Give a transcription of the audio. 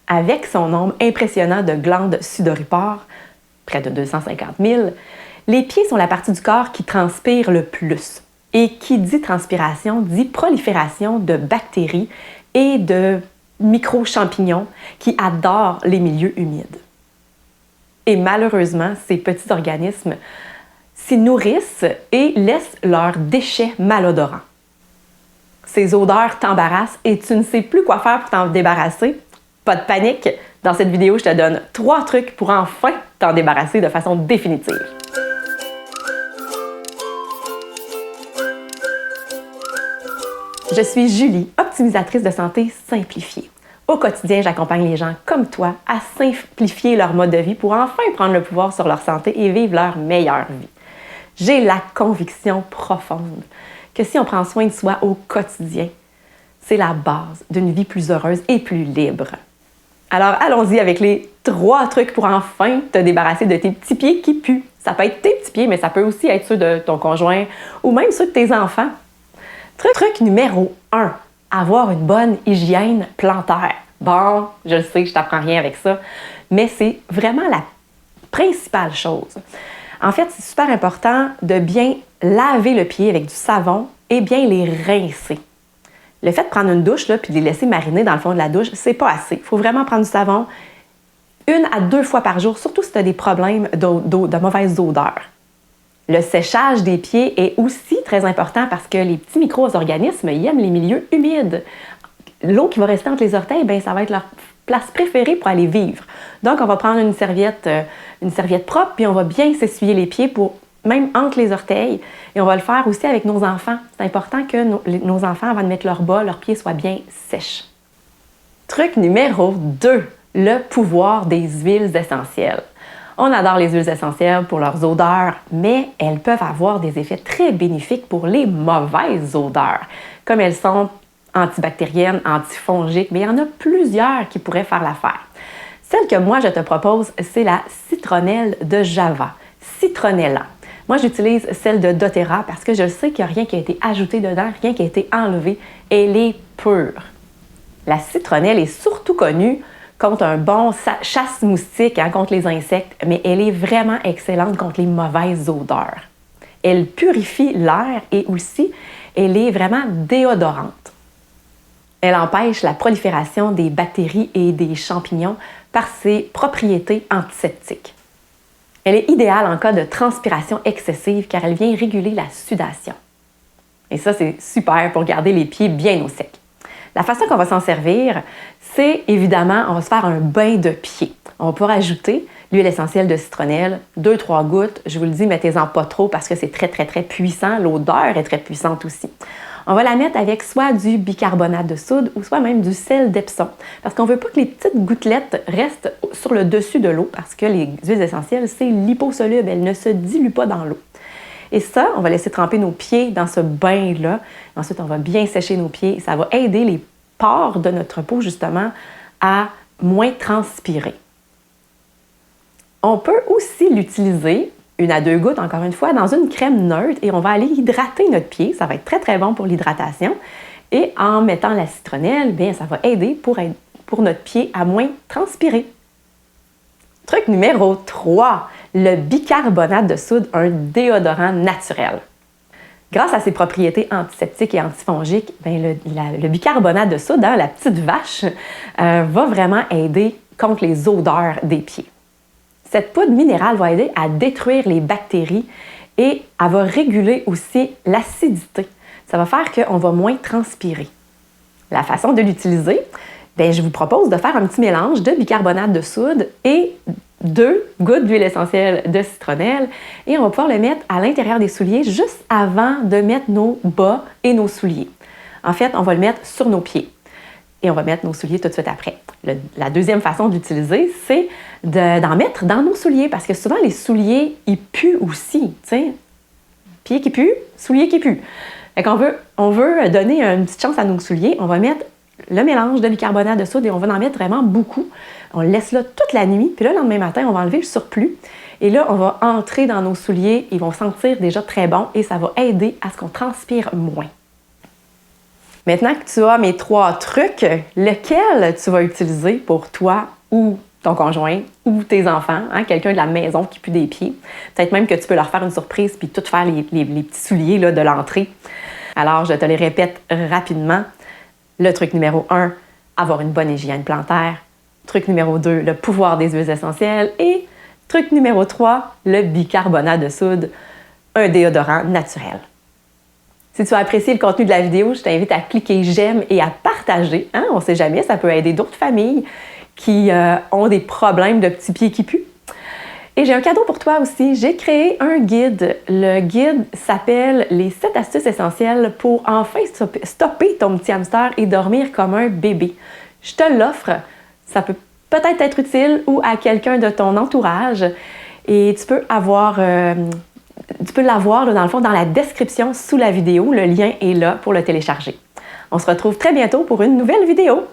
Avec son nombre impressionnant de glandes sudoripores, près de 250 000, les pieds sont la partie du corps qui transpire le plus. Et qui dit transpiration dit prolifération de bactéries et de micro-champignons qui adorent les milieux humides. Et malheureusement, ces petits organismes s'y nourrissent et laissent leurs déchets malodorants. Ces odeurs t'embarrassent et tu ne sais plus quoi faire pour t'en débarrasser. Pas de panique, dans cette vidéo, je te donne 3 trucs pour enfin t'en débarrasser de façon définitive. Je suis Julie, optimisatrice de santé simplifiée. Au quotidien, j'accompagne les gens comme toi à simplifier leur mode de vie pour enfin prendre le pouvoir sur leur santé et vivre leur meilleure vie. J'ai la conviction profonde que si on prend soin de soi au quotidien, c'est la base d'une vie plus heureuse et plus libre. Alors allons-y avec les 3 trucs pour enfin te débarrasser de tes petits pieds qui puent. Ça peut être tes petits pieds, mais ça peut aussi être ceux de ton conjoint ou même ceux de tes enfants. Truc numéro 1, avoir une bonne hygiène plantaire. Bon, je le sais, je t'apprends rien avec ça, mais c'est vraiment la principale chose. En fait, c'est super important de bien laver le pied avec du savon et bien les rincer. Le fait de prendre une douche là, puis de les laisser mariner dans le fond de la douche, c'est pas assez. Il faut vraiment prendre du savon 1 à 2 fois par jour, surtout si tu as des problèmes de mauvaise odeur. Le séchage des pieds est aussi très important parce que les petits micro-organismes ils aiment les milieux humides. L'eau qui va rester entre les orteils, bien, ça va être leur place préférée pour aller vivre. Donc, on va prendre une serviette propre, puis on va bien s'essuyer les pieds même entre les orteils. Et on va le faire aussi avec nos enfants. C'est important que nos enfants, avant de mettre leur bas, leurs pieds soient bien sèches. Truc numéro 2, le pouvoir des huiles essentielles. On adore les huiles essentielles pour leurs odeurs, mais elles peuvent avoir des effets très bénéfiques pour les mauvaises odeurs, comme elles sont antibactériennes, antifongiques, mais il y en a plusieurs qui pourraient faire l'affaire. Celle que moi je te propose, c'est la citronnelle de Java, Citronella. Moi, j'utilise celle de doTERRA parce que je sais qu'il n'y a rien qui a été ajouté dedans, rien qui a été enlevé. Elle est pure. La citronnelle est surtout connue contre un bon chasse-moustique, contre les insectes, mais elle est vraiment excellente contre les mauvaises odeurs. Elle purifie l'air et aussi, elle est vraiment déodorante. Elle empêche la prolifération des bactéries et des champignons par ses propriétés antiseptiques. Elle est idéale en cas de transpiration excessive car elle vient réguler la sudation. Et ça, c'est super pour garder les pieds bien au sec. La façon qu'on va s'en servir, c'est évidemment, on va se faire un bain de pied. On va pouvoir ajouter l'huile essentielle de citronnelle, 2-3 gouttes. Je vous le dis, mettez-en pas trop parce que c'est très, très, très puissant. L'odeur est très puissante aussi. On va la mettre avec soit du bicarbonate de soude ou soit même du sel d'Epsom parce qu'on ne veut pas que les petites gouttelettes restent sur le dessus de l'eau parce que les huiles essentielles, c'est liposoluble, elles ne se diluent pas dans l'eau. Et ça, on va laisser tremper nos pieds dans ce bain-là. Ensuite, on va bien sécher nos pieds. Ça va aider les pores de notre peau, justement, à moins transpirer. On peut aussi l'utiliser 1 à 2 gouttes, encore une fois, dans une crème neutre et on va aller hydrater notre pied. Ça va être très, très bon pour l'hydratation. Et en mettant la citronnelle, bien, ça va aider pour notre pied à moins transpirer. Truc numéro 3, le bicarbonate de soude, un déodorant naturel. Grâce à ses propriétés antiseptiques et antifongiques, bien, le bicarbonate de soude, la petite vache, va vraiment aider contre les odeurs des pieds. Cette poudre minérale va aider à détruire les bactéries et elle va réguler aussi l'acidité. Ça va faire qu'on va moins transpirer. La façon de l'utiliser, bien, je vous propose de faire un petit mélange de bicarbonate de soude et 2 gouttes d'huile essentielle de citronnelle et on va pouvoir le mettre à l'intérieur des souliers juste avant de mettre nos bas et nos souliers. En fait, on va le mettre sur nos pieds et on va mettre nos souliers tout de suite après. La deuxième façon d'utiliser, c'est d'en mettre dans nos souliers parce que souvent les souliers, ils puent aussi. T'sais. Pieds qui puent, souliers qui puent. Fait qu'on on veut donner une petite chance à nos souliers, on va mettre le mélange de bicarbonate de soude et on va en mettre vraiment beaucoup. On le laisse là toute la nuit, puis là, le lendemain matin, on va enlever le surplus. Et là, on va entrer dans nos souliers, ils vont sentir déjà très bon et ça va aider à ce qu'on transpire moins. Maintenant que tu as mes 3 trucs, lequel tu vas utiliser pour toi ou ton conjoint ou tes enfants, hein, quelqu'un de la maison qui pue des pieds. Peut-être même que tu peux leur faire une surprise puis tout faire les petits souliers là, de l'entrée. Alors, je te les répète rapidement. Le truc numéro 1, avoir une bonne hygiène plantaire. Truc numéro 2, le pouvoir des huiles essentielles. Et truc numéro 3, le bicarbonate de soude, un déodorant naturel. Si tu as apprécié le contenu de la vidéo, je t'invite à cliquer j'aime et à partager. Hein? On ne sait jamais, ça peut aider d'autres familles qui ont des problèmes de petits pieds qui puent. Et j'ai un cadeau pour toi aussi. J'ai créé un guide. Le guide s'appelle « Les 7 astuces essentielles pour enfin stopper ton petit hamster et dormir comme un bébé ». Je te l'offre. Ça peut peut-être être utile ou à quelqu'un de ton entourage. Et tu peux l'avoir dans le fond dans la description sous la vidéo. Le lien est là pour le télécharger. On se retrouve très bientôt pour une nouvelle vidéo.